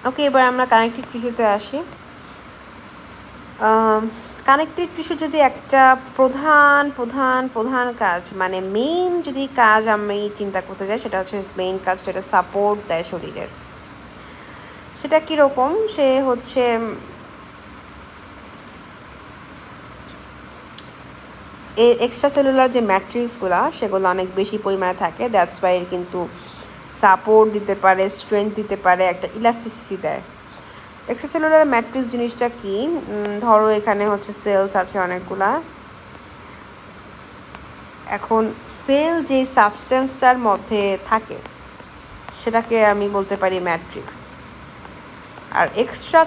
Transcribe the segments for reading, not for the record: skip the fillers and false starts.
ওকে, এবার আমরা কানেকটিভ টিস্যুতে আসি। কানেকটিভ টিস্যু যদি একটা প্রধান কাজ, মানে মেইন যদি কাজ আমি চিন্তা করতে যাই, সেটা হচ্ছে মেইন কাজটা, এটা সাপোর্ট দেয় শরীরের। সেটা কীরকম? সে হচ্ছে এক্সট্রা সেলুলার যে ম্যাট্রিক্সগুলো, সেগুলো অনেক বেশি পরিমাণে থাকে। দ্যাটস ওয়াই এর কিন্তু সাপোর্ট দিতে পারে, স্ট্রেংথ দিতে পারে, একটা ইলাস্টিসিটি দেয়। এক্সট্রাসেলুলার ম্যাট্রিক্স জিনিসটা কি? ধরো এখানে হচ্ছে সেলস আছে অনেকগুলা। এখন সেল যে সাবস্টেন্সটার মধ্যে থাকে সেটাকে আমি বলতে পারি ম্যাট্রিক্স। আর এক্সট্রা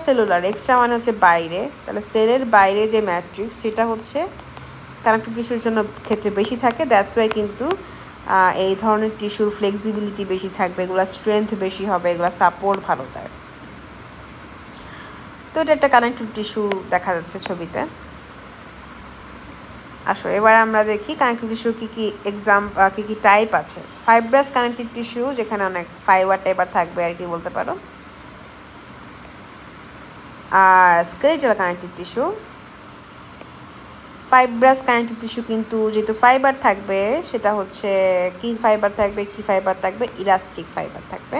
মানে হচ্ছে বাইরে, তাহলে সেলের বাইরে যে ম্যাট্রিক্স সেটা হচ্ছে কানেকটিভ টিস্যুর জন্য ক্ষেত্রে বেশি থাকে। দ্যাটস ওয়াই কিন্তু এই ধরনের টিস্যুর ফ্লেক্সিবিলিটি বেশি থাকবে, এগুলো স্ট্রেংথ বেশি হবে, এগুলো সাপোর্ট ভালো দেয়। তো এটা একটা কানেকটিভ টিস্যু দেখা যাচ্ছে ছবিতে। আসো এবার আমরা দেখি কানেকটিভ টিস্যুর কী কী টাইপ আছে। ফাইব্রাস কানেকটিভ টিস্যু, যেখানে অনেক ফাইবার টাইবার থাকবে আর কি বলতে পারো। আর skeletal connective tissue. Fibrous connective tissue কিন্তু যেহেতু ফাইবার থাকবে, সেটা হচ্ছে কি ফাইবার থাকবে? ইলাস্টিক ফাইবার থাকবে।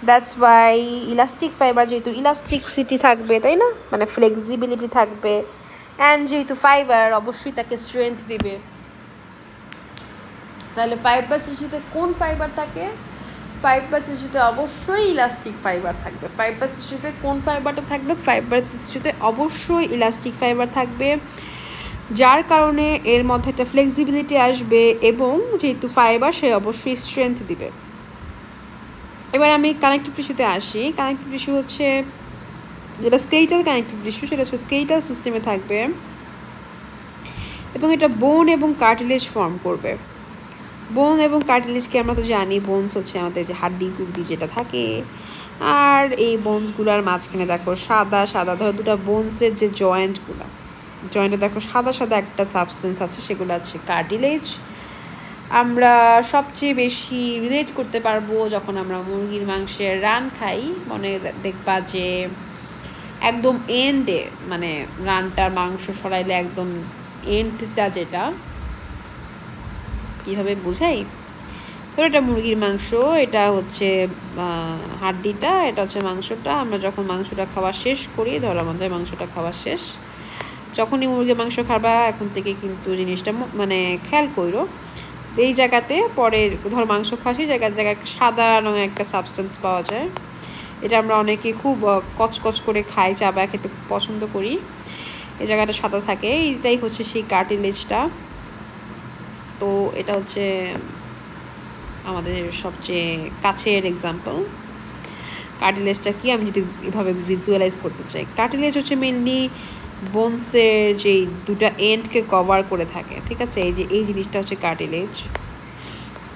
দ্যাটস ওয়াই ইলাস্টিক ফাইবার, যেহেতু ইলাস্টিসিটি থাকবে, তাই না, মানে ফ্লেক্সিবিলিটি থাকবে, অ্যান্ড যেহেতু ফাইবার অবশ্যই তাকে স্ট্রেংথ দিবে। তাহলে ফাইব্রাস টিস্যুতে কোন ফাইবার থাকে? ফাইব্রাস টিস্যুতে অবশ্যই ইলাস্টিক ফাইবার থাকবে। ফাইব্রাস টিস্যুতে কোন ফাইবারটা থাকবে? ফাইব্রাস টিস্যুতে অবশ্যই ইলাস্টিক ফাইবার থাকবে, যার কারণে এর মধ্যে একটা ফ্লেক্সিবিলিটি আসবে, এবং যেহেতু ফাইবার সে অবশ্যই স্ট্রেংথ দিবে। এবার আমি কানেকটিভ টিস্যুতে আসি। কানেকটিভ টিস্যু হচ্ছে যেটা স্কেলেটাল কানেকটিভ টিস্যু, সেটা হচ্ছে স্কেলেটাল সিস্টেমে থাকবে, এবং এটা বোন এবং কার্টিলেজ ফর্ম করবে। বোন এবং কার্টিলেজকে আমরা তো জানি, বোনস হচ্ছে আমাদের যে হাড্ডি গুড্ডি যেটা থাকে, আর এই বোনসগুলোর মাঝখানে দেখো সাদা সাদা, ধরো দুটো বোনসের যে জয়েন্টে দেখো সাদা সাদা একটা সাবস্টেন্স আছে, সেগুলো আছে কার্টিলেজ। আমরা সবচেয়ে বেশি রিলেট করতে পারবো যখন আমরা মুরগির মাংসের রান খাই। মনে দেখবা যে একদম এন্ডে, মানে রানটার মাংস সরাইলে একদম এন্ডটা, যেটা কীভাবে বোঝাই, তো এটা মুরগির মাংস, এটা হচ্ছে হাড্ডিটা, এটা হচ্ছে মাংসটা। আমরা যখন মাংসটা খাওয়া শেষ করি, ধরো আমাদের মাংসটা খাওয়া শেষ, যখনই মুরগির মাংস খাবা এখন থেকে কিন্তু জিনিসটা মানে খেয়াল করো, এই জায়গাতে পরে ধরো মাংস খাওয়া সেই জায়গায় সাদা রঙের একটা সাবস্টেন্স পাওয়া যায়। এটা আমরা অনেকে খুব কচকচ করে খাই, চাবায় খেতে খুব পছন্দ করি। এই জায়গাটা সাদা থাকে, এইটাই হচ্ছে সেই কার্টিলেজটা। তো এটা হচ্ছে আমাদের সবচেয়ে কাছের এক্সাম্পল। কার্টিলেজটা কি, আমি যদি এভাবে ভিজুয়ালাইজ করতে চাই, কার্টিলেজ হচ্ছে মেনলি বোনসের যেই দুটা এন্ডকে কভার করে থাকে, ঠিক আছে। এই জিনিসটা হচ্ছে কার্টিলেজ।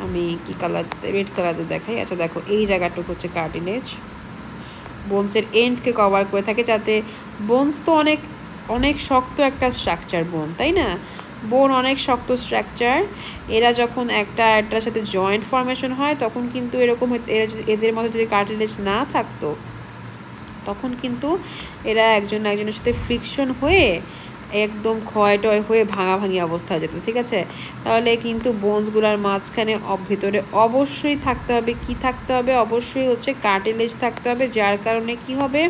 আমি কি কালার, রেড কালারে দেখাই। আচ্ছা দেখো, এই জায়গাটুকু হচ্ছে কার্টিলেজ, বোনসের এন্ডকে কভার করে থাকে, যাতে বোনস তো অনেক অনেক শক্ত একটা স্ট্রাকচার, বোন, তাই না? বোন অনেক শক্ত স্ট্রাকচার। এরা যখন একটার সাথে জয়েন্ট ফর্মেশন হয়, তখন কিন্তু এরকম এদের মধ্যে যদি কার্টিলেজ না থাকতো, তখন কিন্তু এরা একজনের সাথে ফ্রিকশন হয়ে একদম ক্ষয় হয়ে ভাঙাভাঙি অবস্থা যেত, ঠিক আছে। তাহলে কিন্তু বোনসগুলোর মাঝখানে ভিতরে অবশ্যই থাকতে হবে, কি থাকতে হবে? অবশ্যই হচ্ছে কার্টিলেজ থাকতে হবে, যার কারণে কি হবে,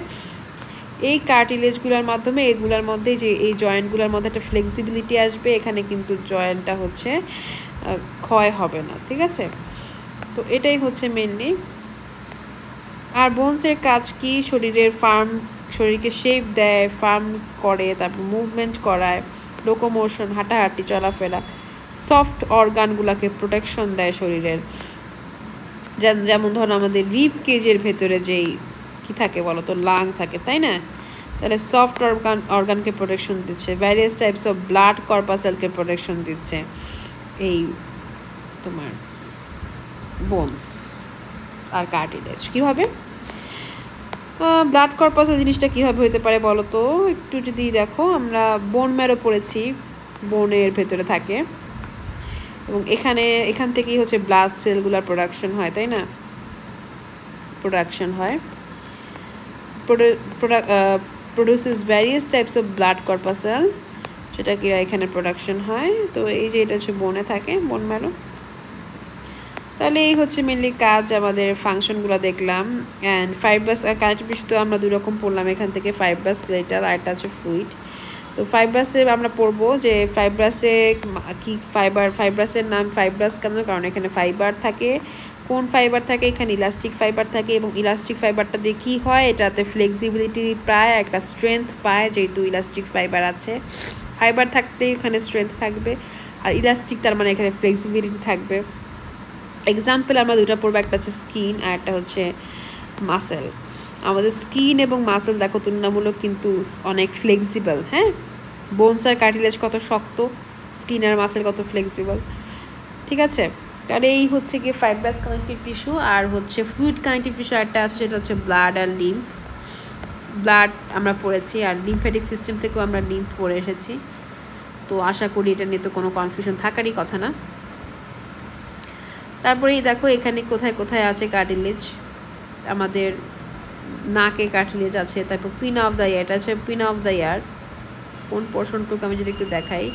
এই কার্টিলেজগুলোর মাধ্যমে এগুলোর মধ্যে যে এই জয়েন্টগুলোর মধ্যে একটা ফ্লেক্সিবিলিটি আসবে, এখানে কিন্তু জয়েন্টটা হচ্ছে ক্ষয় হবে না, ঠিক আছে। তো এটাই হচ্ছে মেনলি। আর বোনসের কাজ কি? শরীরকে শেপ দেয়, ফার্ম করে, তারপর মুভমেন্ট করায়, লোকোমোশন, হাঁটাহাঁটি, চলাফেরা, সফট অর্গানগুলোকে প্রোটেকশন দেয় শরীরের। যেমন ধরো আমাদের রিব কেজের ভেতরে যেই কি থাকে বলো তো, লাং থাকে, তাই না? তাহলে সফট অর্গানকে প্রোটেকশন দিচ্ছে। ভ্যারিয়াস টাইপস অফ ব্লাড কর্পাসেলকে প্রোটেকশন দিচ্ছে এই তোমার বোনস আর কার্টিলেজ। কীভাবে ব্লাড কর্পাসেল জিনিসটা কীভাবে হতে পারে বলো তো? একটু যদি দেখো, আমরা বোন ম্যারো পড়েছি, বোনের ভেতরে থাকে, এবং এখান থেকেই হচ্ছে ব্লাড সেলগুলোর প্রোডাকশন হয়, তাই না? প্রোডাকশন হয়। Produces various types of blood corpuscle, সেটা কি এখানে প্রোডাকশন হয়। তো এই যে এটা হচ্ছে বোনে থাকে, বোন ম্যারো। তাহলে এই হচ্ছে মেনলি কাজ, আমাদের ফাংশনগুলো দেখলাম। অ্যান্ড ফাইব্রাস কানেক্টিভ টিস্যু তো আমরা দুই রকম পড়লাম এখান থেকে, ফাইব্রাস স্কেলেটাল, আর একটা হচ্ছে ফ্লুইড। তো ফাইব্রাসে আমরা পড়বো যে ফাইব্রাসে কি ফাইব্রাসের নাম ফাইব্রাস কেন, কারণ এখানে ফাইবার থাকে। কোন ফাইবার থাকে, এখানে ইলাস্টিক ফাইবার থাকে, এবং ইলাস্টিক ফাইবারটা দিয়ে কী হয়, এটাতে ফ্লেক্সিবিলিটি প্রায় একটা স্ট্রেংথ পায়, যেহেতু ইলাস্টিক ফাইবার আছে। ফাইবার থাকতে এখানে স্ট্রেংথ থাকবে, আর ইলাস্টিক তার মানে এখানে ফ্লেক্সিবিলিটি থাকবে। এক্সাম্পল আমরা দুটো পড়বো, একটা হচ্ছে স্কিন আর একটা হচ্ছে মাসেল। আমাদের স্কিন এবং মাসেল দেখো তুলনামূলক কিন্তু অনেক ফ্লেক্সিবল। হ্যাঁ, বোনস আর কার্টিলেজ কত শক্ত, স্কিন আর মাসেল কত ফ্লেক্সিবল। ঠিক আছে, তাহলে এই হচ্ছে কি ফাইব্রাস কানেক্টিভ টিস্যু। আর হচ্ছে ফ্লুইড কানেক্টিভ টিস্যু একটা আছে, সেটা হচ্ছে ব্লাড আর লিম্ফ। ব্লাড আমরা পড়েছি, আর লিম্ফ্যাটিক সিস্টেম থেকেও আমরা লিম্ফ পড়ে এসেছি। তো আশা করি এটা নিয়ে তো কোনো কনফিউশন থাকারই কথা না। তারপরেই দেখো এখানে কোথায় কোথায় আছে কার্টিলেজ, আমাদের নাকে কার্টিলেজ আছে, তারপর পিন অফ দ্য ইয়ার, এটা হচ্ছে পিন অফ দ্য ইয়ার। কোন পোর্শনটুকু আমি যদি একটু দেখাই,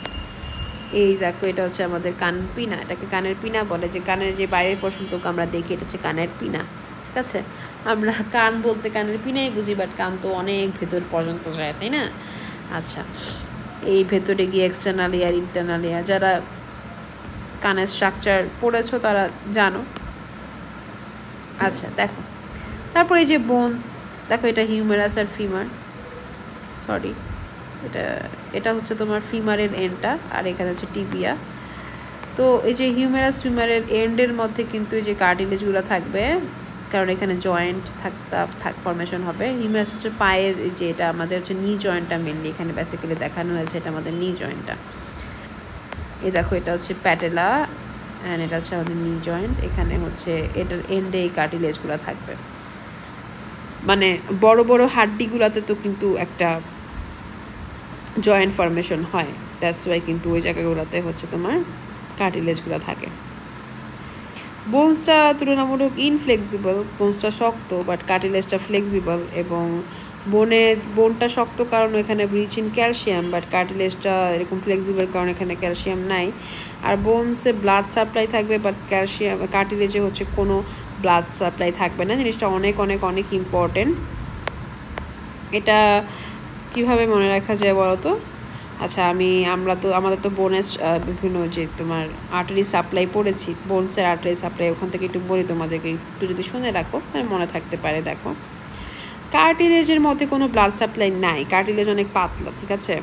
এই দেখো এটা হচ্ছে আমাদের কান পিনা, এটাকে কানের পিনা বলে, যে কানের যে বাইরের পোর্শনটুকু আমরা দেখি এটা হচ্ছে কানের পিনা। ঠিক আছে, আমরা কান বলতে কানের পিনাই বুঝি, বাট কান তো অনেক ভেতর পর্যন্ত যায়, তাই না? আচ্ছা, এই ভেতরে গিয়ে এক্সটার্নাল ইয়ার, ইন্টারনাল ইয়ার, যারা কানের স্ট্রাকচার পড়েছো তারা জানো। আচ্ছা দেখো, তারপরে এই যে বোনস, দেখো এটা হিউমেরাস আর ফিমার, সরি এটা হচ্ছে তোমার ফিমারের এন্ডটা, আর এখানে হচ্ছে টিবিয়া। তো এই যে হিউমেরাস ফিমারের এন্ডের মধ্যে কিন্তু এই যে কার্টিলেজগুলো থাকবে, কারণ এখানে জয়েন্ট ফরমেশন হবে। হিউমেরাস হচ্ছে পায়ের, যে এটা আমাদের হচ্ছে নি জয়েন্টটা মেনলি এখানে বেসিক্যালি দেখানো হয়েছে, এটা আমাদের নি জয়েন্টটা। এই দেখো এটা হচ্ছে প্যাটেলা, অ্যান্ড এটা হচ্ছে আমাদের নি জয়েন্ট। এখানে হচ্ছে এটার এন্ডে এই কার্টিলেজগুলো থাকবে। মানে বড় বড় হাড্ডিগুলোতে তো কিন্তু একটা জয়েন্ট ফরমেশন হয়, দ্যাটস ওয়াই কিন্তু ওই জায়গাগুলোতে হচ্ছে তোমার কার্টিলেজগুলো থাকে। বোনসটা তুলনামূলক ইনফ্লেক্সিবল, বোনসটা শক্ত বাট কার্টিলেজটা ফ্লেক্সিবল, এবং বোনটা শক্ত কারণ এখানে রিচ ইন ক্যালসিয়াম, বাট কার্টিলেজটা এরকম ফ্লেক্সিবল কারণ এখানে ক্যালসিয়াম নাই। আর বোনসে ব্লাড সাপ্লাই থাকবে, বাট কার্টিলেজে হচ্ছে কোনো ব্লাড সাপ্লাই থাকবে না। জিনিসটা অনেক অনেক অনেক ইম্পর্টেন্ট। এটা কিভাবে মনে রাখা যায় বলো তো? আচ্ছা, আমাদের তো বোনের বিভিন্ন যে তোমার আর্টারি সাপ্লাই পড়েছি, বোনসের আর্টারি সাপ্লাই, ওখান থেকে একটু বলি তোমাদেরকে, একটু যদি শুনে রাখো তাহলে মনে থাকতে পারে। দেখো, কার্টিলেজের মধ্যে কোনো ব্লাড সাপ্লাই নাই, কার্টিলেজ অনেক পাতলা। ঠিক আছে,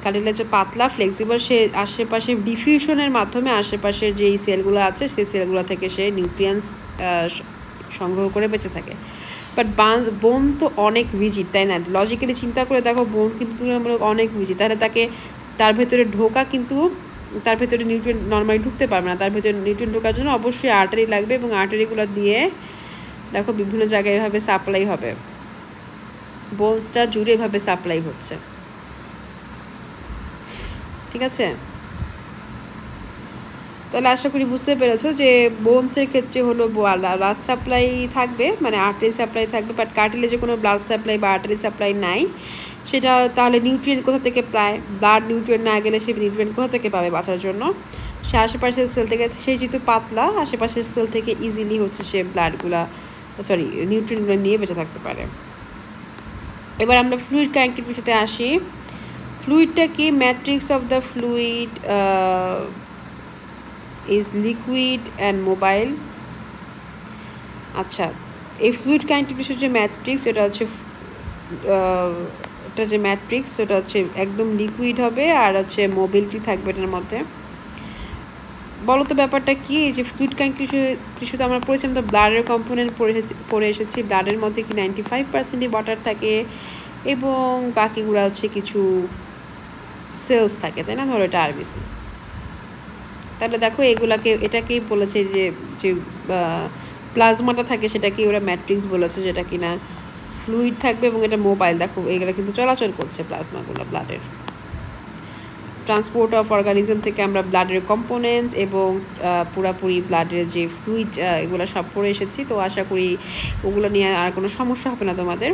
কার্টিলেজ পাতলা, ফ্লেক্সিবল, সে আশেপাশে ডিফিউশনের মাধ্যমে আশেপাশের যেই সেলগুলো আছে সেই সেলগুলো থেকে সে নিউট্রিয়েন্টস সংগ্রহ করে বেঁচে থাকে। বাট বোন তো অনেক রিজিড, তাই না? লজিক্যালি চিন্তা করে দেখো, বোন কিন্তু তুলনামূলক অনেক রিজিড, তাহলে তার ভেতরে ঢোকা কিন্তু তার ভেতরে নিউট্রিয়েন্ট নর্মালি ঢুকতে পারবে না। তার ভেতরে নিউট্রিয়েন্ট ঢোকার জন্য অবশ্যই আর্টারি লাগবে, এবং আর্টারিগুলো দিয়ে দেখো বিভিন্ন জায়গায় এভাবে সাপ্লাই হবে, বোনসটা জুড়ে এভাবে সাপ্লাই হচ্ছে। ঠিক আছে, তাহলে আশা করি বুঝতে পেরেছো যে বোনসের ক্ষেত্রে হলো ব্লাড সাপ্লাই থাকবে, মানে আর্টারি সাপ্লাই থাকবে, বাট কার্টিলেজে কোনো ব্লাড সাপ্লাই বা আর্টারি সাপ্লাই নাই। সেটা তাহলে নিউট্রিয়েন্ট কোথা থেকে পায়? ব্লাড নিউট্রিয়েন্ট না গেলে সে নিউট্রিয়েন্ট কোথা থেকে পাবে বাঁচার জন্য? সে আশেপাশের সেল থেকে, সে যেহেতু পাতলা, আশেপাশের সেল থেকে ইজিলি হচ্ছে সে নিউট্রিয়েন্টগুলো নিয়ে বেঁচে থাকতে পারে। এবার আমরা ফ্লুইড কানেক্টিভ টিস্যুতে আসি। ফ্লুইডটা কি? Matrix of the fluid is liquid and mobile. আচ্ছা, এই ফ্লুইড কানেক্টিভ টিস্যুর যে ম্যাট্রিক্স, এটা হচ্ছে ওটা হচ্ছে একদম লিকুইড হবে, আর হচ্ছে মোবিলিটি থাকবে এটার মধ্যে। বলো তো ব্যাপারটা কি? এই যে ফ্লুইড কানেক্টিভ টিস্যুতে আমরা পড়েছিলাম তো ব্লাডের কম্পোনেন্ট পড়ে এসেছি। ব্লাডের মধ্যে কি 95% ওয়াটার থাকে, এবং বাকিগুলো হচ্ছে কিছু সেলস থাকে, তাই না? ধরো এটা আরবিসি। তাহলে দেখো এটাকেই বলেছে যে প্লাজমাটা থাকে সেটাকে ওরা ম্যাট্রিক্স বলেছে, যেটা কিনা ফ্লুইড থাকবে, এবং এটা মোবাইল। দেখো এগুলো কিন্তু চলাচল করছে প্লাজমাগুলো, ব্লাডের ট্রান্সপোর্ট অফ অর্গানিজম থেকে আমরা ব্লাডের কম্পোনেন্টস এবং পুরাপুরি ব্লাডের যে ফ্লুইড, এগুলো সব পড়ে এসেছি। তো আশা করি ওগুলো নিয়ে আর কোনো সমস্যা হবে না তোমাদের।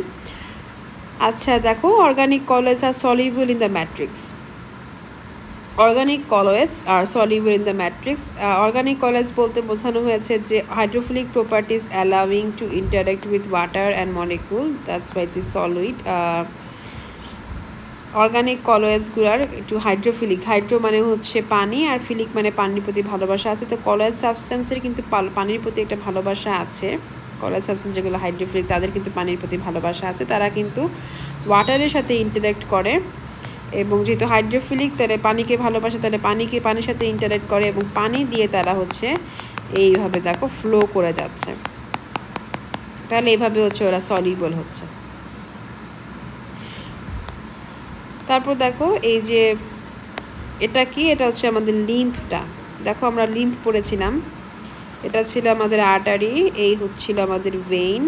আচ্ছা দেখো, অর্গানিক কলয়েডস আর soluble in the matrix. Organic colloids আর soluble in the matrix. Organic colloids বলতে বোঝানো হয়েছে যে hydrophilic properties allowing to interact with water and molecule, that's why this solid. Organic কলয়েডসগুলার একটু হাইড্রোফিলিক, হাইড্রো মানে হচ্ছে পানি আর ফিলিক মানে পানির প্রতি ভালোবাসা আছে। তো কলয়েড সাবস্টেন্সের কিন্তু পানির প্রতি একটা ভালোবাসা আছে। কলয়েড সাবস্টেন্স যেগুলো হাইড্রোফিলিক তাদের কিন্তু পানির প্রতি ভালোবাসা আছে, তারা কিন্তু ওয়াটারের সাথে ইন্টারেক্ট করে, এবং যেহেতু হাইড্রোফিলিক তাহলে পানিকে ভালোবাসে, তাহলে পানির সাথে ইন্টারেক্ট করে এবং পানি দিয়ে তারা হচ্ছে এইভাবে দেখো ফ্লো করে যাচ্ছে, তাহলে এইভাবে হচ্ছে ওরা সলিউবল হচ্ছে। তারপর দেখো এই যে এটা কি, এটা হচ্ছে আমাদের লিম্ফটা। দেখো আমরা লিম্ফ পড়েছিলাম, এটা ছিল আমাদের আর্টারি, এই হচ্ছিল আমাদের ভেইন,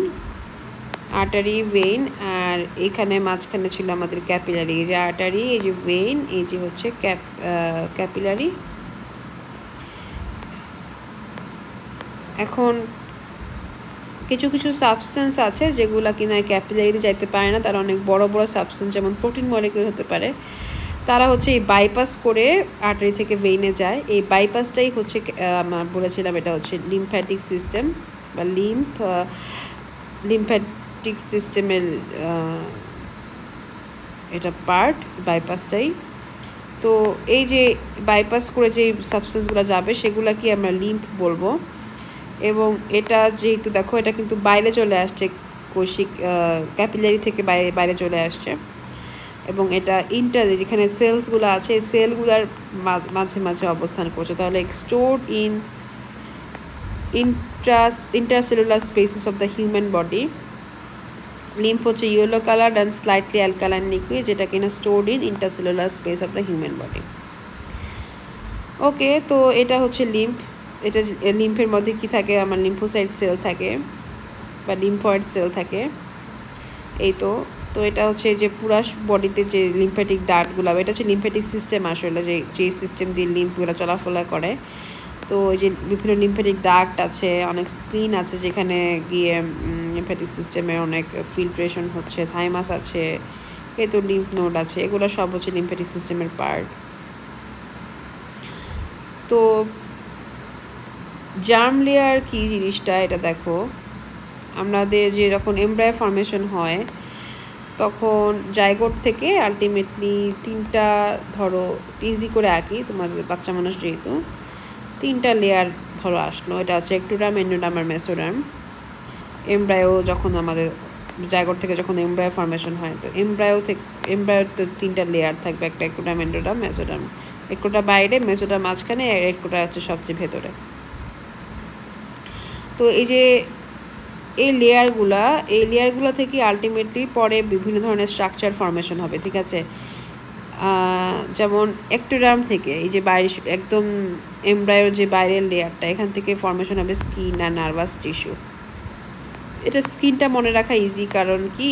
আর্টারি ভেইন, আর এখানে মাঝখানে ছিল আমাদের ক্যাপিলারি। এই যে আর্টারি, এই যে ভেইন, এই যে হচ্ছে ক্যাপিলারি। এখন কিছু কিছু সাবস্টেন্স আছে যেগুলো কিনা ক্যাপিলারিতে যাইতে পারে না, তারা অনেক বড় বড় সাবস্টেন্স, যেমন প্রোটিন মলিকিউল হতে পারে, তারা হচ্ছে এই বাইপাস করে আর্টারি থেকে ভেইনে যায়। এই বাইপাসটাই হচ্ছে আমরা বলেছিলাম এটা হচ্ছে লিম্ফ্যাটিক সিস্টেম বা লিম্ফ্যাটিক সিস্টেমের এটা পার্ট, বাইপাসটাই। তো এই যে বাইপাস করে যে সাবস্টেন্সগুলো যাবে সেগুলো কি আমরা লিম্ফ বলবো। এবং এটা যেহেতু দেখো এটা কিন্তু বাইরে চলে আসছে, কোষিক ক্যাপিলারি থেকে বাইরে চলে আসছে, এবং এটা যেখানে সেলসগুলো আছে এই সেলগুলার মাঝে মাঝে অবস্থান করছে, তাহলে stored in intercellular spaces of the human body. Lymph হচ্ছে yellow colour and slightly alkaline liquid, যেটা কিনা stored in intercellular space of the human body. Okay, তো এটা হচ্ছে লিম্ফ। এটা লিম্ফের মধ্যে কি থাকে, আমার লিম্ফোসাইট সেল থাকে বা লিম্ফয়েড সেল থাকে, এই তো। তো এটা হচ্ছে যে পুরা বডিতে যে লিম্ফ্যাটিক ডাক্টগুলো, এটা হচ্ছে লিম্ফ্যাটিক সিস্টেম আসলে, যে সিস্টেম দিয়ে লিম্ফগুলো চলাফেরা করে। তো এই যে বিভিন্ন লিম্ফ্যাটিক ডাক্ট আছে, অনেক স্কিন আছে যেখানে গিয়ে লিম্ফ্যাটিক সিস্টেমের অনেক ফিল্ট্রেশন হচ্ছে, থাইমাস আছে, এই তো লিম্ফ নোড আছে, এগুলো সব হচ্ছে লিম্ফ্যাটিক সিস্টেমের পার্ট। তো জার্ম লেয়ার কি জিনিসটা, এটা দেখো আমাদের যে যখন এমব্রায়ো ফর্মেশন হয় তখন জাইগোট থেকে আলটিমেটলি তিনটা, ধরো ইজি করে আঁকি, তোমাদের বাচ্চা মানুষ যেহেতু, তিনটা লেয়ার ধরো আসলো, এটা হচ্ছে একটোডার্ম, এন্ডোডার্ম আর মেসোডার্ম। এমব্রায়ো যখন আমাদের জাইগোট থেকে যখন এমব্রায়ো ফর্মেশন হয়, তো এমব্রায়োর তো তিনটা লেয়ার থাকবে, একটা একটোডার্ম, এন্ডোডার্ম, মেসোডার্ম। একটোটা বাইরে, মেসোডার্ম মাঝখানে, আর একটোটা হচ্ছে সবচেয়ে ভেতরে। তো এই যে এই লেয়ারগুলো থেকে আলটিমেটলি পরে বিভিন্ন ধরনের স্ট্রাকচার ফর্মেশন হবে, ঠিক আছে। যেমন একটোডার্ম থেকে এই যে বাইরে একদম এমব্রায়োর যে বাইরের লেয়ারটা, এখান থেকে ফর্মেশন হবে স্কিন আর নার্ভাস টিস্যু। এটা স্কিনটা মনে রাখা ইজি, কারণ কি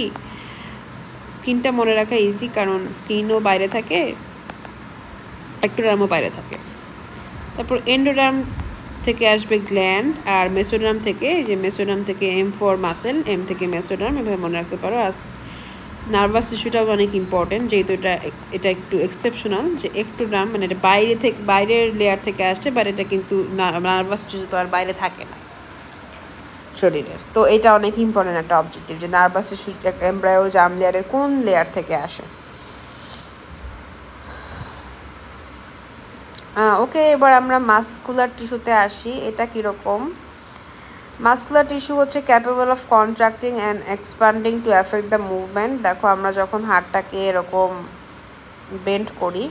স্কিনও বাইরে থাকে, একটোডার্মও বাইরে থাকে। তারপর এন্ডোডার্ম থেকে আসবে গ্ল্যান্ড, আর মেসোডার্ম থেকে এম ফর মাসেল, এম থেকে মেসোডার্ম, এভাবে মনে রাখতে পারো। আর নার্ভাস টিস্যুটাও অনেক ইম্পর্টেন্ট, যেহেতু এটা একটু এক্সেপশনাল, যে একটোডার্ম মানে এটা বাইরের লেয়ার থেকে আসছে, বাট এটা কিন্তু নার্ভাস টিস্যু তো আর বাইরে থাকে না শরীরের। তো এটা অনেক ইম্পর্টেন্ট একটা অবজেক্টিভ, যে নার্ভাস টিস্যু এমব্রায়ো জার্ম লেয়ারের কোন লেয়ার থেকে আসে। ওকে, এবার আমরা মাসকুলার টিস্যুতে আসি। এটা কীরকম? মাসকুলার টিস্যু হচ্ছে capable of contracting and expanding to affect the movement. দেখো আমরা যখন হাড়টাকে এরকম বেন্ড করি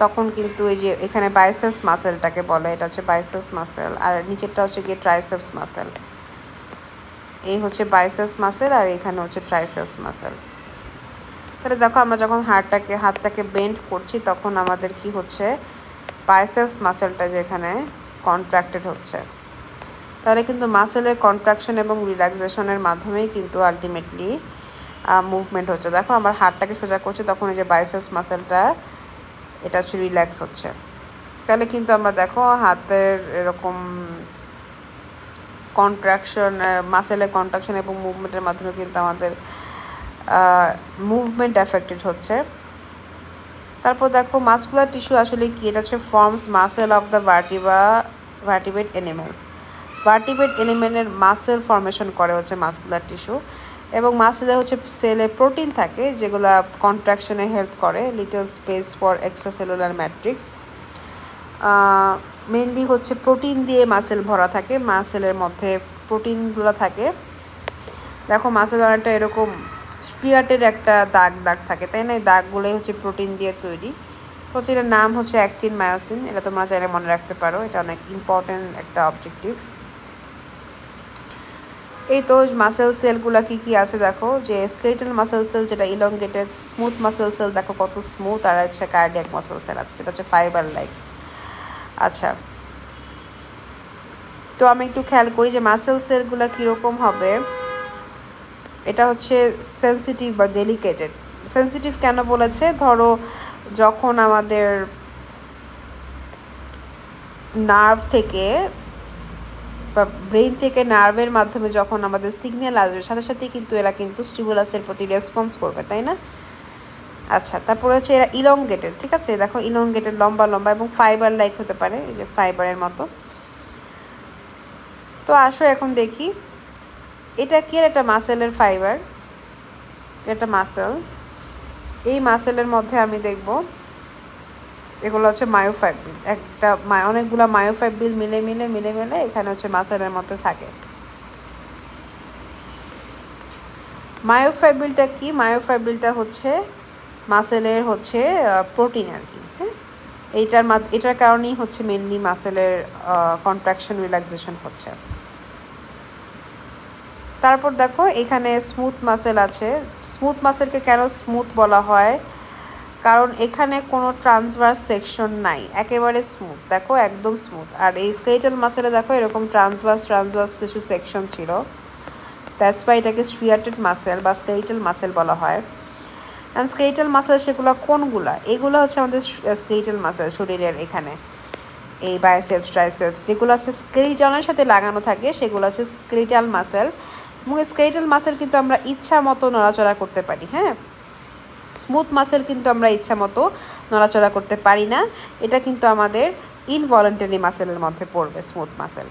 তখন কিন্তু এই যে এখানে বাইসেপস মাসেলটাকে বলে, এটা হচ্ছে বাইসেপস মাসেল, আর নিচেরটা হচ্ছে গিয়ে ট্রাইসেপস মাসেল। এই হচ্ছে বাইসেপস মাসেল আর এখানে হচ্ছে ট্রাইসেপস মাসেল। তাহলে দেখো আমরা যখন হাতটাকে বেন্ড করছি তখন আমাদের কি হচ্ছে, বাইসেপস মাসেলটা যেখানে কন্ট্রাক্টেড হচ্ছে, তাহলে কিন্তু মাসেলের কন্ট্রাকশন এবং রিল্যাক্সেশনের মাধ্যমেই কিন্তু আলটিমেটলি মুভমেন্ট হচ্ছে। দেখো আমার হাতটাকে সোজা করছি তখন এই যে বাইসেপস মাসেলটা এটা হচ্ছে রিল্যাক্স হচ্ছে, তাহলে কিন্তু আমরা দেখো হাতের এরকম কন্ট্রাকশন, মাসেলের কন্ট্রাকশন এবং মুভমেন্টের মাধ্যমে কিন্তু আমাদের মুভমেন্ট অ্যাফেক্টেড হচ্ছে। তারপর দেখো মাসকুলার টিস্যু আসলে কি, এটা হচ্ছে forms muscle of the vertebrate animals. Vertebrate এলিমেন্টের মাসেল ফর্মেশন করে হচ্ছে মাসকুলার টিস্যু, এবং মাসেলে হচ্ছে সেলে প্রোটিন থাকে যেগুলো কন্ট্রাকশনে হেল্প করে, little space for extracellular matrix. Mainly হচ্ছে প্রোটিন দিয়ে মাসেল ভরা থাকে, মাসেলের মধ্যে প্রোটিনগুলো থাকে। দেখো মাসেল অনেকটা এরকম স্ট্রিয়াটের একটা দাগ দাগ থাকে, তাই না? এই দাগগুলোই হচ্ছে প্রোটিন দিয়ে তৈরি। হচ্ছে এটার নাম হচ্ছে অ্যাক্টিন মায়োসিন, এটা তোমরা চাইলে মনে রাখতে পারো, এটা অনেক ইম্পর্টেন্ট একটা অবজেক্টিভ। এই তো মাসেল সেলগুলো কি কি আছে দেখো, যে স্কেলেটাল মাসেল সেল যেটা ইলংগেটেড, স্মুথ মাসেল সেল দেখো কত স্মুথ, আর হচ্ছে কার্ডিয়াক মাসেল সেল আছে যেটা হচ্ছে ফাইবার লাইক। আচ্ছা, তো আমি একটু খেয়াল করি যে মাসেল সেলগুলো কীরকম হবে। এটা হচ্ছে সেন্সিটিভ বা ডেলিকেটেড। সেন্সিটিভ কেন বলেছে, ধরো যখন আমাদের নার্ভ থেকে বা ব্রেইন থেকে নার্ভের মাধ্যমে যখন আমাদের সিগন্যাল আসবে, সাথে সাথে কিন্তু এরা কিন্তু স্টিমুলাসের প্রতি রেসপন্স করবে, তাই না? আচ্ছা, তারপরে হচ্ছে এরা ইলংগেটেড, ঠিক আছে? দেখো ইলংগেটেড, লম্বা লম্বা এবং ফাইবার লাইক হতে পারে, এই যে ফাইবারের মতো। তো আসো এখন দেখি এটা কি, একটা মাসেলের ফাইবার, এটা মাসেল। এই মাসেলের মধ্যে আমি দেখব এগুলো হচ্ছে মায়োফাইব্রিল, অনেকগুলো মায়োফাইব্রিল মিলে মিলে মিলে মিলে এখানে হচ্ছে মাসেলের মধ্যে থাকে। মায়োফাইব্রিলটা কি, মায়োফাইব্রিলটা হচ্ছে মাসেলের হচ্ছে প্রোটিন আর কি, হ্যাঁ। এটার কারণেই হচ্ছে মেনলি মাসেলের কন্ট্রাকশন রিল্যাক্সেশন হচ্ছে। তারপর দেখো এখানে স্মুথ মাসেল আছে। স্মুথ মাসেলকে কেন স্মুথ বলা হয়, কারণ এখানে কোনো ট্রান্সভার্স সেকশন নাই, একেবারে স্মুথ, দেখো একদম স্মুথ। আর এই স্কেলেটাল মাসেলে দেখো এরকম ট্রান্সভার্স কিছু সেকশন ছিল, দ্যাটস ওয়াই এটাকে স্ট্রিয়াটেড মাসেল বা স্কেলেটাল মাসেল বলা হয়। অ্যান্ড স্কেলেটাল মাসেল সেগুলো কোনগুলা, এগুলো হচ্ছে আমাদের স্কেলেটাল মাসেল শরীরের এখানে, এই বাইসেপস ট্রাইসেপস যেগুলো হচ্ছে স্কেলিটনের সাথে লাগানো থাকে সেগুলো হচ্ছে স্কেলেটাল মাসেল। এবং স্কেলেটাল মাসেল কিন্তু আমরা ইচ্ছা মতো নড়াচড়া করতে পারি, হ্যাঁ। স্মুথ মাসেল কিন্তু আমরা ইচ্ছা মতো নড়াচড়া করতে পারি না, এটা কিন্তু আমাদের ইনভলেন্টারি মাসেলের মধ্যে পড়বে স্মুথ মাসেল।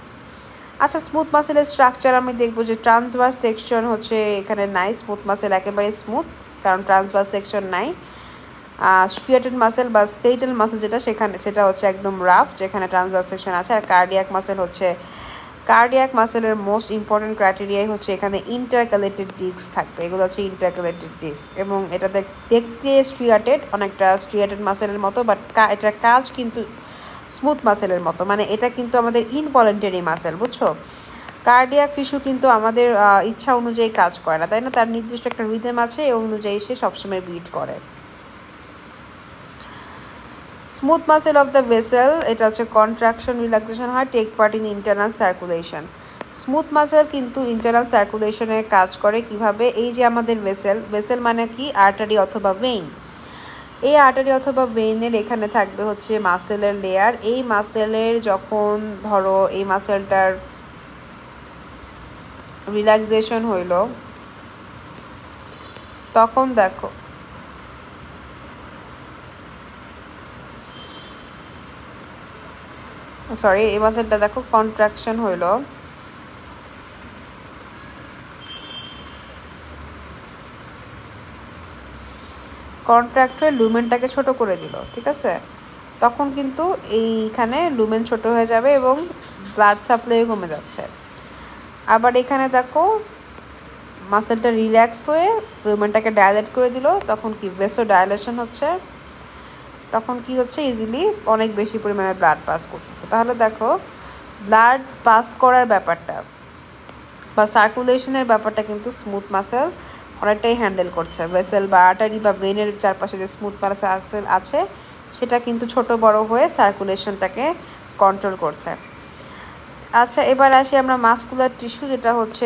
আচ্ছা, স্মুথ মাসেলের স্ট্রাকচার আমি দেখবো যে ট্রান্সভার্স সেকশন হচ্ছে এখানে নাই, স্মুথ মাসেল একেবারে স্মুথ কারণ ট্রান্সভার্স সেকশন নাই। স্ট্রিয়েটেড মাসেল বা স্কেলেটাল মাসেল সেটা হচ্ছে একদম রাফ, যেখানে ট্রান্সভার্স সেকশন আছে। আর কার্ডিয়াক মাসেলের মোস্ট ইম্পর্টেন্ট ক্রাইটেরিয়াই হচ্ছে এখানে ইন্টারক্যালেটেড ডিস্ক থাকবে, এগুলো হচ্ছে ইন্টারক্যালেটেড ডিস্ক, এবং এটা দেখতে স্ট্রিয়েটেড, অনেকটা স্ট্রিয়েটেড মাসেলের মতো, বাট এটার কাজ কিন্তু স্মুথ মাসেলের মতো, মানে এটা কিন্তু আমাদের ইনভলেন্টারি মাসেল, বুঝছো? কার্ডিয়াক টিস্যু কিন্তু আমাদের ইচ্ছা অনুযায়ী কাজ করে না, তাই না? তার নির্দিষ্ট একটা রিদম আছে, এই অনুযায়ী সে সবসময় বিট করে। Smooth muscle of the vessel, এটা হচ্ছে কন্ট্রাকশন রিল্যাক্সেশন হয়, take part in internal circulation. Smooth muscle কিন্তু ইন্টারনাল সার্কুলেশনে কাজ করে কিভাবে, এই যে আমাদের ভেসেল মানে কি, আর্টারি অথবা ভেইন। এই আর্টারি অথবা ভেইনের এখানে থাকবে হচ্ছে মাসেলের লেয়ার। এই মাসেলের যখন ধরো এই মাসেলটার রিল্যাক্সেশন হইল, তখন দেখো এই মাসেলটা দেখো কন্ট্রাকশন হইল, কন্ট্রাক্ট হয়ে লুমেনটাকে ছোট করে দিল, ঠিক আছে? তখন কিন্তু এইখানে লুমেন ছোট হয়ে যাবে এবং ব্লাড সাপ্লাই কমে যাচ্ছে। আবার এখানে দেখো মাসেলটা রিল্যাক্স হয়ে লুমেনটাকে ডায়ালেট করে দিল, তখন কি ভেসো ডায়ালেশন হচ্ছে, তখন কি হচ্ছে ইজিলি অনেক বেশি পরিমাণে ব্লাড পাস করতেছে। তাহলে দেখো ব্লাড পাস করার ব্যাপারটা বা সার্কুলেশনের ব্যাপারটা কিন্তু স্মুথ মাসেল অনেকটাই হ্যান্ডেল করছে। ভেসেল বা আর্টারি বা ভেনের চারপাশে যে স্মুথ মাসেল আছে সেটা কিন্তু ছোট বড় হয়ে সার্কুলেশনটাকে কন্ট্রোল করছে। আচ্ছা, এবার আসি আমরা মাসকুলার টিস্যু, যেটা হচ্ছে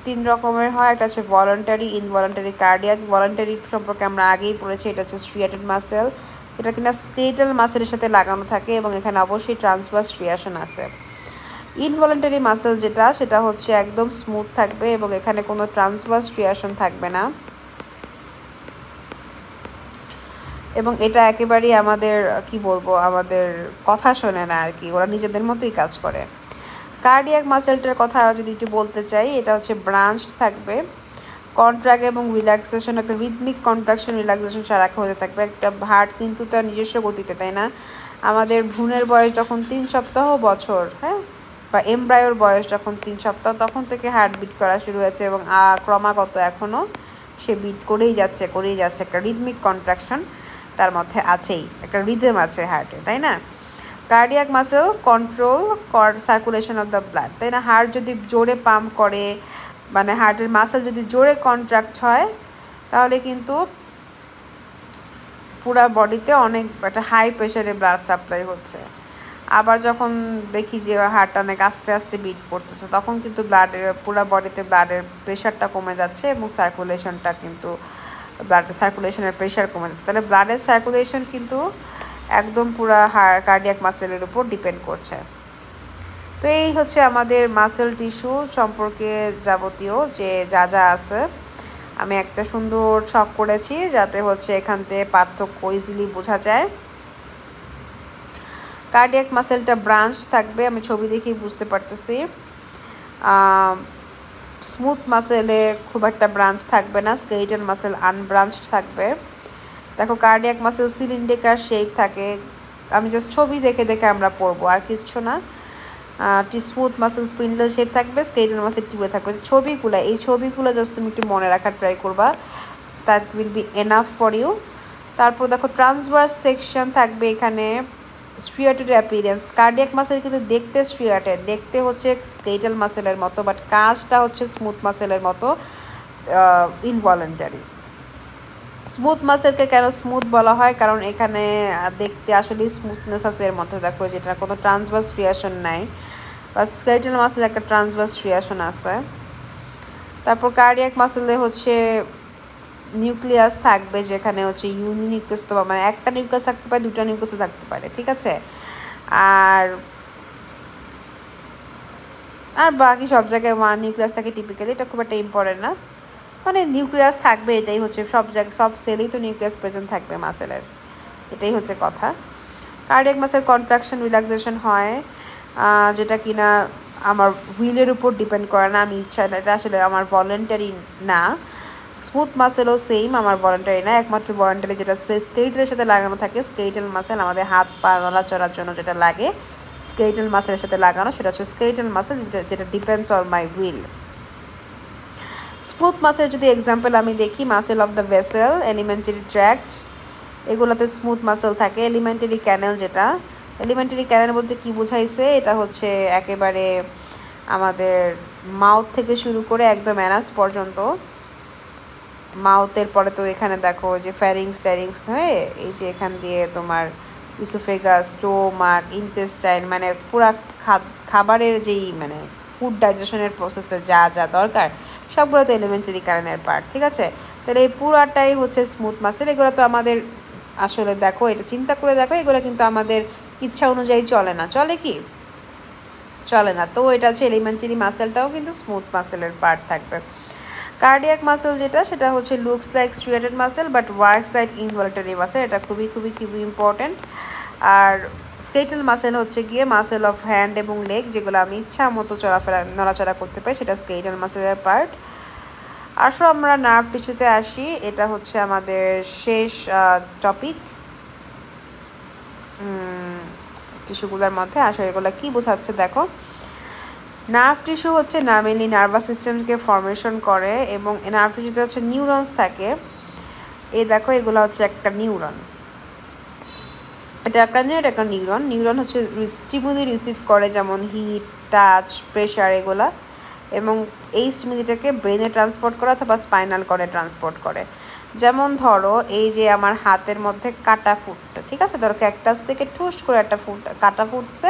3 রকমের হয়, একটা হচ্ছে ভলান্টারি, ইনভলান্টারি, কার্ডিয়াক। ভলান্টারি সম্পর্কে আমরা আগেই পড়েছি, এটা হচ্ছে স্ট্রিয়েটেড মাসেল, এটা কিনা স্কেলেটাল মাসেলের সাথে লাগানো থাকে এবং এখানে অবশ্যই ট্রান্সভার্স স্ট্রিয়েশন আছে। ইনভলান্টারি মাসেল সেটা হচ্ছে একদম স্মুথ থাকবে এবং এখানে কোনো ট্রান্সভার্স স্ট্রিয়েশন থাকবে না। এবং এটা একেবারেই আমাদের কি বলবো আমাদের কথা শোনে না আর কি, ওরা নিজেদের মতোই কাজ করে। কার্ডিয়াক মাসেলটার কথা যদি একটু বলতে চাই, এটা হচ্ছে ব্রাঞ্চ থাকবে, কন্ট্রাক্ট এবং রিল্যাক্সেশন, একটা রিদমিক কন্ট্রাকশন রিল্যাক্সেশন সারাক্ষণ হতে থাকবে। একটা হার্ট কিন্তু তার নিজস্ব গতিতে, তাই না? আমাদের ভ্রূণের বয়স যখন 3 সপ্তাহ বছর, হ্যাঁ, বা এমব্রায়োর বয়স যখন 3 সপ্তাহ, তখন থেকে হার্ট বিট করা শুরু হয়েছে এবং ক্রমাগত এখনও সে বিট করেই যাচ্ছে। একটা রিদমিক কন্ট্রাকশন তার মধ্যে আছেই, একটা রিদম আছে হার্টে, তাই না? Cardiac muscle control circulation of the blood, তাই না? হার্ট যদি জোরে পাম্প করে, মানে হার্টের মাসেল যদি জোরে কন্ট্রাক্ট হয়, তাহলে কিন্তু পুরা বডিতে অনেক একটা হাই প্রেশারে ব্লাড সাপ্লাই হচ্ছে। আবার যখন দেখি যে হার্টটা অনেক আস্তে আস্তে বিট করতেছে, তখন কিন্তু পুরা বডিতে ব্লাডের প্রেশারটা কমে যাচ্ছে এবং সার্কুলেশনটা কিন্তু সার্কুলেশনের প্রেশার কমে যাচ্ছে। তাহলে ব্লাডের সার্কুলেশন কিন্তু একদম পুরা কার্ডিয়াক মাসেলের উপর ডিপেন্ড করছে। তো এই হচ্ছে আমাদের মাসেল টিস্যু সম্পর্কে যাবতীয় যে যা যা আছে। আমি একটা সুন্দর ছক করেছি যাতে হচ্ছে এখান থেকে পার্থক্য ইজিলি বোঝা যায়। কার্ডিয়াক মাসেলটা ব্রাঞ্চ থাকবে, আমি ছবি দেখেই বুঝতে পারতেছি। স্মুথ মাসেলে খুব একটা ব্রাঞ্চ থাকবে না, স্কেলিটাল মাসেল আনব্রাঞ্চ থাকবে। দেখো কার্ডিয়াক মাসেল সিলিন্ড্রিকাল শেপ থাকে, আমি জাস্ট ছবি দেখে দেখে আমরা পড়বো, আর কিচ্ছু না। স্মুথ মাসেল স্পিন্ডল শেপ থাকবে, স্কেলিটাল মাসেল টিউবে থাকবে। এই ছবিগুলো জাস্ট তুমি একটু মনে রাখার ট্রাই করবা, that will be enough for you. তারপর দেখো ট্রান্সভার্স সেকশন থাকবে এখানে, স্ট্রিয়াটেড অ্যাপিয়ারেন্স। কার্ডিয়াক মাসেল কিন্তু দেখতে স্ট্রিয়াটেড, দেখতে হচ্ছে স্কেলিটাল মাসেলের মতো, বাট কাজটা হচ্ছে স্মুথ মাসেলের মতো ইনভলেন্টারি। স্মুথ মাসেলকে কেন স্মুথ বলা হয়? কারণ এখানে দেখতে আসলে স্মুথনেস আছে এর মধ্যে, দেখো যেটা কোনো ট্রান্সভার্স ক্রিয়েশন নাই, বা স্কেলিটাল মাসেল একটা ট্রান্সভার্স ক্রিয়েশন আছে। তারপর কার্ডিয়াক মাসেলে হচ্ছে নিউক্লিয়াস থাকবে, যেখানে হচ্ছে ইউনিনিউক্লিয়াস, তো মানে একটা নিউক্লিয়াস থাকতে পারে, দুটা নিউক্লিয়াস থাকতে পারে, ঠিক আছে? আর বাকি সব জায়গায় ওয়ান নিউক্লিয়াস থাকে টিপিক্যালি, এটা খুব একটা ইম্পর্টেন্ট না, মানে নিউক্লিয়াস থাকবে, এটাই হচ্ছে সব সেলেই তো নিউক্লিয়াস প্রেজেন্ট থাকবে মাসেলের, এটাই হচ্ছে কথা। কার্ডিয়াক মাসেল কন্ট্রাকশন রিল্যাক্সেশন হয়, যেটা কিনা আমার হুইলের উপর ডিপেন্ড করে না, আমি ইচ্ছা, এটা আসলে আমার ভলেন্টারি না। স্মুথ মাসেলও সেম, আমার ভলেন্টারি না, একমাত্র ভলেন্টারি যেটা স্কেলিটালের সাথে লাগানো থাকে, স্কেলিটাল মাসেল, আমাদের হাত পা নড়াচড়ার জন্য যেটা লাগে স্কেলিটাল মাসেলের সাথে লাগানো, সেটা হচ্ছে স্কেলিটাল মাসেল, যেটা depends on my wheel. Smooth muscle যদি এক্সাম্পল আমি দেখি, muscle of the vessel, elementary tract, এগুলোতে স্মুথ মাসেল থাকে। এলিমেন্টারি ক্যানেল, যেটা এলিমেন্টারি ক্যানেল বলতে কি বোঝাইছে, এটা হচ্ছে একেবারে আমাদের মাউথ থেকে শুরু করে একদম অ্যানাস পর্যন্ত। মাউথের পরে তো এখানে দেখো যে ফ্যারিংস হয়ে এই যে এখান দিয়ে তোমার ইসোফেগাস, স্টোমাক, ইন্টেস্টাইন, মানে পুরা খাবারের যেই মানে ফুড ডাইজেশনের প্রসেসে যা যা দরকার সবগুলো তো এলিমেন্টারি কারণের পার্ট, ঠিক আছে? তাহলে এই পুরাটাই হচ্ছে স্মুথ মাসেল। এগুলো তো আমাদের আসলে দেখো, এটা চিন্তা করে দেখো, এগুলো কিন্তু আমাদের ইচ্ছা অনুযায়ী চলে না, চলে কি? চলে না। তো এটা হচ্ছে এলিমেন্টারি মাসেলটাও কিন্তু স্মুথ মাসেলের পার্ট থাকবে। কার্ডিয়াক মাসেল যেটা, সেটা হচ্ছে looks like striated muscle but works like involuntary muscle, এটা খুবই ইম্পর্টেন্ট। আর স্কেলিটাল মাসেল হচ্ছে গিয়ে মাসেল অফ হ্যান্ড এবং লেগ, যেগুলো আমি ইচ্ছা মতো নড়াচড়া করতে পারি, সেটা স্কেলিটাল মাসেলের পার্ট। আসো আমরা নার্ভ টিস্যুতে আসি, এটা হচ্ছে আমাদের শেষ টপিক টিস্যুগুলোর মধ্যে। আসলে এগুলো কী বোঝাচ্ছে দেখো, নার্ভ টিস্যু হচ্ছে মেনলি নার্ভাস সিস্টেমকে ফর্মেশন করে, এবং নার্ভ টিস্যুতে হচ্ছে নিউরনস থাকে। এই দেখো এগুলো হচ্ছে একটা নিউরন, এটা একটা নিউরন হচ্ছে স্টিমুলি রিসিভ করে, যেমন হিট, টাচ, প্রেশার এগুলা, এবং এই স্টিমুলিটাকে ব্রেনে ট্রান্সপোর্ট করে অথবা স্পাইনাল করে ট্রান্সপোর্ট করে। যেমন ধরো এই যে আমার হাতের মধ্যে কাটা ফুটছে, ঠিক আছে? ধরো ক্যাকটাস থেকে ঠুস করে একটা কাটা ফুটছে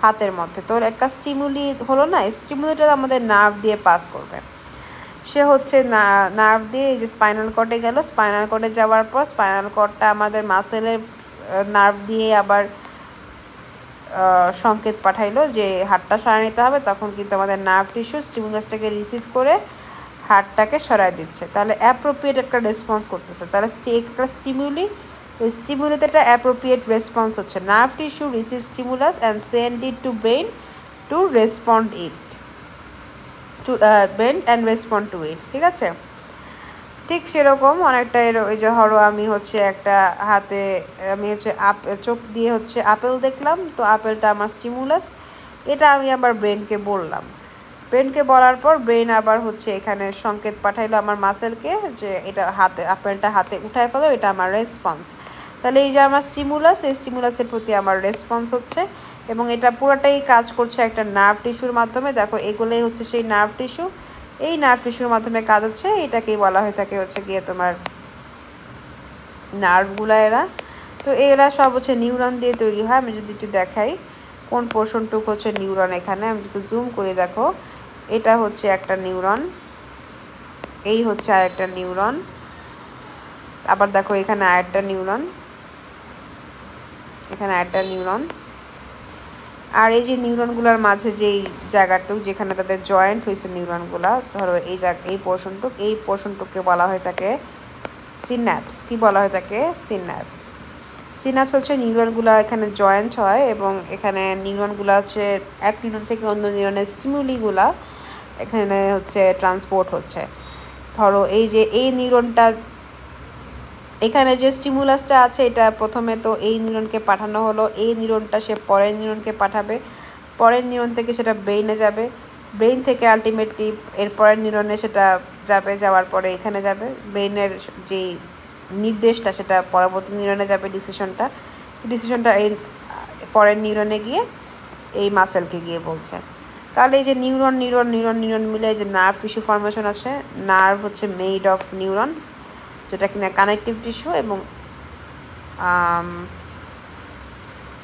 হাতের মধ্যে, তো একটা স্টিমুলি হলো না, স্টিমুলিটা আমাদের নার্ভ দিয়ে পাস করবে, সে হচ্ছে নার্ভ দিয়ে এই যে স্পাইনাল কর্ডে গেল, স্পাইনাল কর্ডে যাওয়ার পর স্পাইনাল কর্ডটা আমাদের মাসেলের নার্ভ দিয়ে আবার সংকেত পাঠাইলো যে হাড়টা সরাই নিতে হবে, তখন কিন্তু আমাদের নার্ভ টিস্যু স্টিমুলাসটাকে রিসিভ করে হাড়টাকে সরাই দিচ্ছে, তাহলে অ্যাপ্রোপ্রিয়েট একটা রেসপন্স করতেছে। তাহলে একটা স্টিমুলি স্টিমুলেটেড অ্যাপ্রোপ্রিয়েট রেসপন্স হচ্ছে nerve tissue receive stimulus and send it to brain to respond it to brain and respond to it, ঠিক আছে। ঠিক সেরকম অনেকটা এই যে ধরো আমি হচ্ছে একটা হাতে আমি হচ্ছে চোখ দিয়ে হচ্ছে আপেল দেখলাম, তো আপেলটা আমার স্টিমুলাস, এটা আমি আবার ব্রেনকে বললাম, ব্রেনকে বলার পর ব্রেন আবার হচ্ছে এখানে সংকেত পাঠাইলো আমার মাসেলকে যে এটা হাতে আপেলটা হাতে উঠায় ফেলো, এটা আমার রেসপন্স। তাহলে এই যে আমার স্টিমুলাস, এই স্টিমুলাসের প্রতি আমার রেসপন্স হচ্ছে, এবং এটা পুরোটাই কাজ করছে একটা নার্ভ টিস্যুর মাধ্যমে। দেখো এগুলোই হচ্ছে সেই নার্ভ টিস্যু, এই নার্ভ টিস্যুর মাধ্যমে কাজ হচ্ছে, এটাকেই বলা হয়ে থাকে হচ্ছে গিয়ে তোমার নার্ভগুলা এরা। তো এরা সব হচ্ছে নিউরন দিয়ে তৈরি হয়। আমি যদি একটু দেখাই কোন পোর্শনটুক হচ্ছে নিউরন, এখানে আমি একটু জুম করে দেখো, এটা হচ্ছে একটা নিউরন, এই হচ্ছে আরেকটা নিউরন, আবার দেখো এখানে আরেকটা নিউরন, এখানে আরেকটা নিউরন, আর এই যে নিউরনগুলোর মাঝে যেই জায়গাটুক যেখানে তাদের জয়েন্ট হয়েছে নিউরনগুলা, ধরো এই পোর্শনটুককে বলা হয়ে থাকে সিন্যাপস। কি বলা হয়ে থাকে? সিন্যাপস। সিন্যাপস হচ্ছে নিউরনগুলো এখানে জয়েন্ট হয়, এবং এখানে নিউরনগুলো হচ্ছে এক নিউরন থেকে অন্য নিউরনের স্টিমুলিগুলা এখানে হচ্ছে ট্রান্সপোর্ট হচ্ছে। ধরো এই যে এই নিউরনটা, এখানে যে স্টিমুলাসটা আছে এটা প্রথমে তো এই নিউরনকে পাঠানো হলো, এই নিউরনটা সে পরের নিউরনকে পাঠাবে, পরের নিউরন থেকে সেটা ব্রেইনে যাবে, ব্রেইন থেকে আলটিমেটলি এর পরের নিউরনে সেটা যাবে, যাওয়ার পরে এখানে যাবে, ব্রেইনের যেই নির্দেশটা সেটা পরবর্তী নিউরনে যাবে, ডিসিশনটা এই পরের নিউরনে গিয়ে এই মাসেলকে গিয়ে বলছে। তাহলে এই যে নিউরন নিউরন নিউরন নিউরন মিলে যে নার্ভ টিস্যু ফর্মেশন আছে, নার্ভ হচ্ছে মেড অফ নিউরন, যেটা কিনা কানেকটিভ টিস্যু, এবং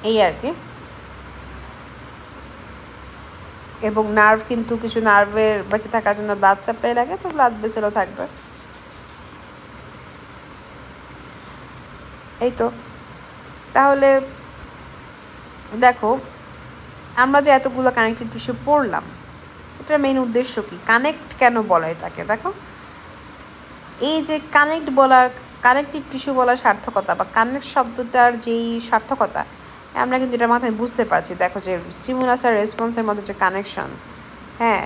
এই আর কি। এবং নার্ভ কিন্তু কিছু নার্ভের বেঁচে থাকার জন্য ব্লাড সাপ্লাই লাগে, তো ব্লাড ভেসেলও থাকবে, এই তো। তাহলে দেখো আমরা যে এতগুলো কানেকটিভ টিস্যু পড়লাম, এটার মেইন উদ্দেশ্য কি, কানেক্ট কেন বলা এটাকে? দেখো এই যে কানেকটিভ টিস্যু বলার সার্থকতা বা কানেক্ট শব্দটার যেই সার্থকতা, আমরা কিন্তু এটার মাথায় বুঝতে পারছি। দেখো যে স্টিমুলাস আর রেসপন্সের মধ্যে যে কানেকশন, হ্যাঁ,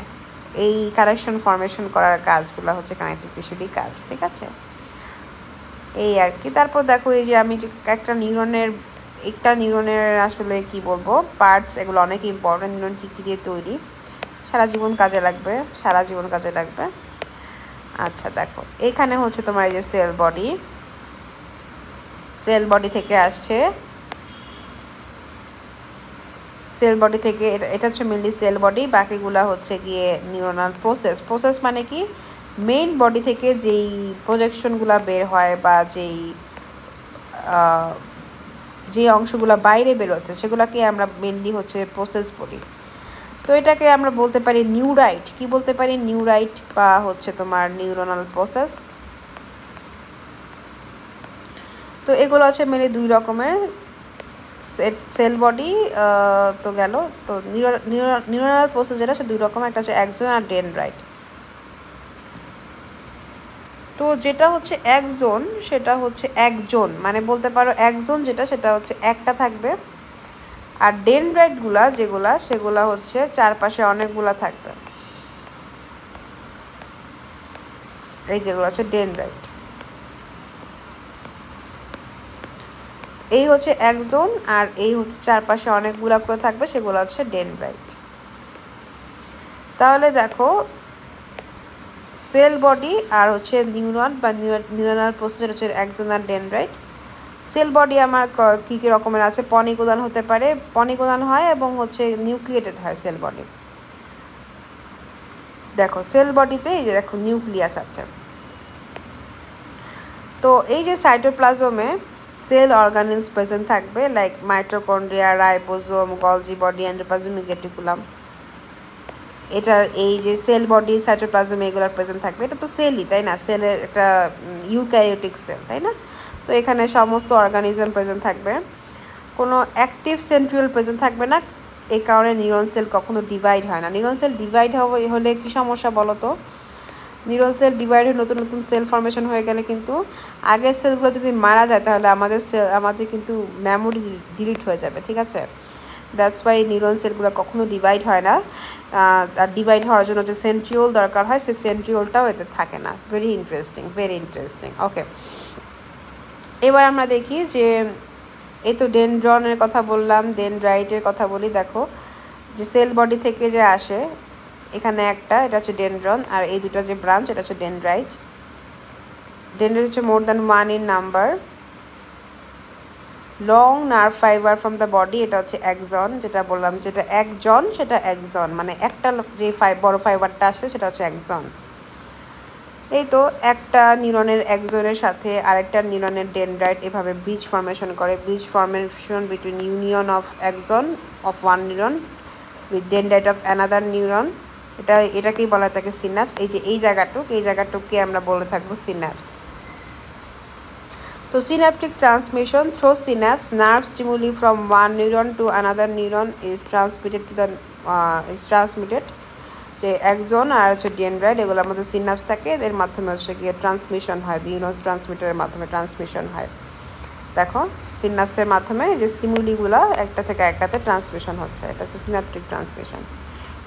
এই কানেকশন ফর্মেশন করার কাজগুলো হচ্ছে কানেকটিভ টিস্যুরই কাজ, ঠিক আছে, এই আর কি। তারপর দেখো এই যে আমি একটা নিউরনের আসলে কি বলবো পার্টস, এগুলো অনেক ইম্পর্টেন্ট। নিউরন কী দিয়ে তৈরি, সারা জীবন কাজে লাগবে। আচ্ছা দেখো এখানে হচ্ছে তোমার এই যে সেল বডি থেকে আসছে, সেল বডি থেকে এটা হচ্ছে মেনলি সেল বডি, বাকিগুলা হচ্ছে গিয়ে নিউরনাল প্রসেস মানে কি, মেইন বডি থেকে যেই প্রজেকশনগুলো বের হয় বা যে অংশগুলো বাইরে বেরোচ্ছে সেগুলোকে আমরা মেনলি হচ্ছে প্রসেস বলি। তো এটাকে আমরা বলতে পারি নিউরাইট, কি বলতে পারি, নিউরাইট বা হচ্ছে তোমার নিউরনাল প্রসেস। তো এগুলো হচ্ছে মেনলি দুই রকমের, সেল বডি তো গেল, তো নিউরনাল প্রসেস যেটা সে দুই রকমের, একটা হচ্ছে অ্যাক্সন আর ডেনড্রাইট। তো যেটা হচ্ছে অ্যাক্সন সেটা হচ্ছে একজন, মানে বলতে পারো অ্যাক্সন যেটা সেটা হচ্ছে একটা থাকবে, আর ডেনড্রাইটগুলা সেগুলা হচ্ছে চারপাশে অনেকগুলা থাকবে, এই যেগুলো হচ্ছে ডেনড্রাইট। এই হচ্ছে অ্যাক্সন, আর এই হচ্ছে চারপাশে অনেকগুলা করে থাকবে, সেগুলো হচ্ছে ডেনড্রাইট। তাহলে দেখো সেল বডি আর হচ্ছে নিউরন বা নিউরনাল প্রসেস হচ্ছে অ্যাক্সন আর ডেনড্রাইট। সেল বডি আমার কী কী রকমের আছে, পনিকোদান হতে পারে, পনিকোদান হয় এবং হচ্ছে নিউক্লিয়েটেড হয় সেল বডি। দেখো সেল বডিতে এই যে দেখো নিউক্লিয়াস আছে, তো এই যে সাইটোপ্লাজমে সেল অর্গানেলস প্রেজেন্ট থাকবে, like mitochondria, ribosome, Golgi body, endoplasmic reticulum. এটার এই যে সেল বডি সাইটোপ্লাজম এগুলোর প্রেজেন্ট থাকবে, এটা তো সেলই তাই না, সেলের একটা ইউক্যারিওটিক সেল তাই না। তো এখানে সমস্ত অর্গানিজম প্রেজেন্ট থাকবে, কোনো অ্যাক্টিভ সেন্ট্রিওল প্রেজেন্ট থাকবে না, এই কারণে নিউরন সেল কখনো ডিভাইড হয় না। নিউরন সেল ডিভাইড হলে কি সমস্যা বলো তো, নিউরন সেল ডিভাইড হয়ে নতুন নতুন সেল ফর্মেশন হয়ে গেলে কিন্তু আগের সেলগুলো যদি মারা যায় তাহলে আমাদের কিন্তু মেমোরি ডিলিট হয়ে যাবে, ঠিক আছে? দ্যাটস ওয়াই নিউরন সেলগুলো কখনো ডিভাইড হয় না। আর ডিভাইড হওয়ার জন্য যে সেন্ট্রিওল দরকার হয় সেই সেন্ট্রিওলটাও এতে থাকে না। Very interesting. ওকে, এবার আমরা দেখি যে এই তো ডেনড্রনের কথা বললাম, ডেনড্রাইটের কথা বলি। দেখো যে সেল বডি থেকে যে আসে, এখানে একটা, এটা হচ্ছে ডেনড্রন, আর এই দুটো যে ব্রাঞ্চ এটা হচ্ছে ডেনড্রাইট। ডেনড্রাইট হচ্ছে more than 1 in number. Long nerve fibre from the body, এটা হচ্ছে একজন, যেটা বললাম যেটা একজন সেটা একজন, মানে একটা যে বড় ফাইবারটা আসে সেটা হচ্ছে একজন। এই তো একটা নিউরনের একজনের সাথে আরেকটা নিউরনের ডেনড্রাইট এভাবে ব্রিজ ফর্মেশন করে। Bridge formation between union of একজন of one neuron with dendrite of another neuron, এটাকেই বলা থাকে সিনাপস। এই যে এই জায়গাটুককে আমরা বলে থাকবো সিনাপস। তো synaptic transmission through synapse, nerve stimuli from one neuron to another neuron is transmitted যে একজন আর হচ্ছে ডেনড্রাইট, এগুলো আমাদের সিনাপস থাকে, এর মাধ্যমে হচ্ছে গিয়ে ট্রান্সমিশন হয়, নিউরো ট্রান্সমিটারের মাধ্যমে ট্রান্সমিশন হয়। দেখো সিনাপসের মাধ্যমে যে স্টিমুলিগুলো একটা থেকে একটাতে ট্রান্সমিশন হচ্ছে, এটা হচ্ছে synaptic transmission.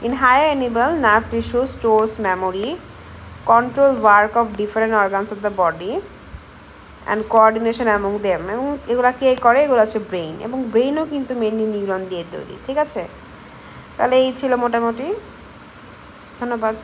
In higher animal nerve tissue stores memory, control work of different organs of the body and coordination among them. এবং এগুলো কে করে? এগুলো হচ্ছে ব্রেইন, এবং ব্রেইনও কিন্তু মেনলি নিউরন দিয়ে তৈরি, ঠিক আছে? তাহলে এই ছিল মোটামুটি। ধন্যবাদ।